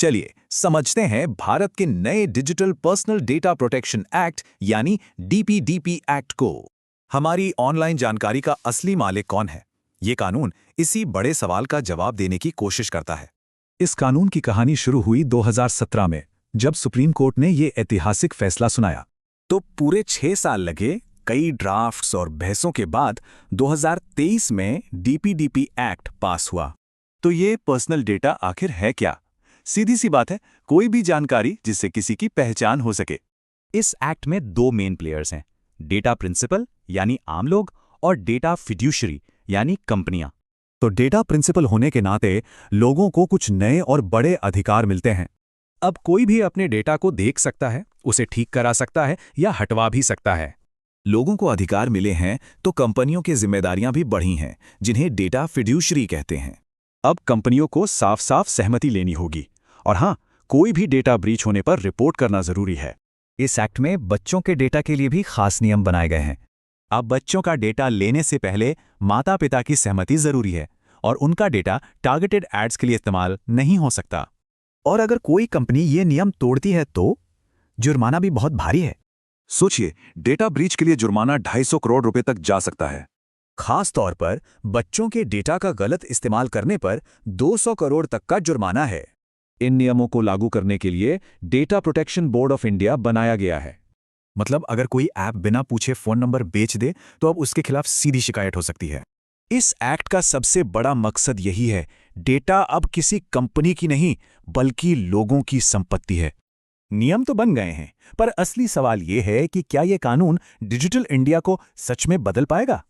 चलिए समझते हैं भारत के नए digital personal data protection act यानी डीपीडीपी एक्ट को। हमारी ऑनलाइन जानकारी का असली मालिक कौन है? ये कानून इसी बड़े सवाल का जवाब देने की कोशिश करता है। इस कानून की कहानी शुरू हुई 2017 में, जब सुप्रीम कोर्ट ने ये ऐतिहासिक फैसला सुनाया। तो पूरे 6 साल लगे, कई ड्राफ्ट्स और बहसों के बाद 2023 में डीपीडीपी एक्ट पास हुआ। तो ये पर्सनल डेटा आखिर है क्या? सीधी सी बात है, कोई भी जानकारी जिससे किसी की पहचान हो सके। इस एक्ट में 2 मेन प्लेयर्स हैं, डेटा प्रिंसिपल यानी आम लोग और डेटा फिड्यूशरी यानी कंपनियां। तो डेटा प्रिंसिपल होने के नाते लोगों को कुछ नए और बड़े अधिकार मिलते हैं। अब कोई भी अपने डेटा को देख सकता है, उसे ठीक करा सकता है या हटवा भी सकता है। लोगों को अधिकार मिले हैं तो कंपनियों की जिम्मेदारियां भी बढ़ी हैं, जिन्हें डेटा फिड्यूशरी कहते हैं। अब कंपनियों को साफ साफ सहमति लेनी होगी, और हाँ, कोई भी डेटा ब्रीच होने पर रिपोर्ट करना जरूरी है। इस एक्ट में बच्चों के डेटा के लिए भी खास नियम बनाए गए हैं। अब बच्चों का डेटा लेने से पहले माता पिता की सहमति जरूरी है और उनका डेटा टारगेटेड एड्स के लिए इस्तेमाल नहीं हो सकता। और अगर कोई कंपनी ये नियम तोड़ती है तो जुर्माना भी बहुत भारी है। सोचिए, डेटा ब्रीच के लिए जुर्माना 250 करोड़ रुपए तक जा सकता है। खास तौर पर बच्चों के डेटा का गलत इस्तेमाल करने पर 200 करोड़ तक का जुर्माना है। इन नियमों को लागू करने के लिए data protection board of India बनाया गया है। मतलब अगर कोई ऐप बिना पूछे फोन नंबर बेच दे तो अब उसके खिलाफ सीधी शिकायत हो सकती है। इस एक्ट का सबसे बड़ा मकसद यही है, डेटा अब किसी कंपनी की नहीं बल्कि लोगों की संपत्ति है। नियम तो बन गए हैं, पर असली सवाल यह है कि क्या यह कानून डिजिटल इंडिया को सच में बदल पाएगा?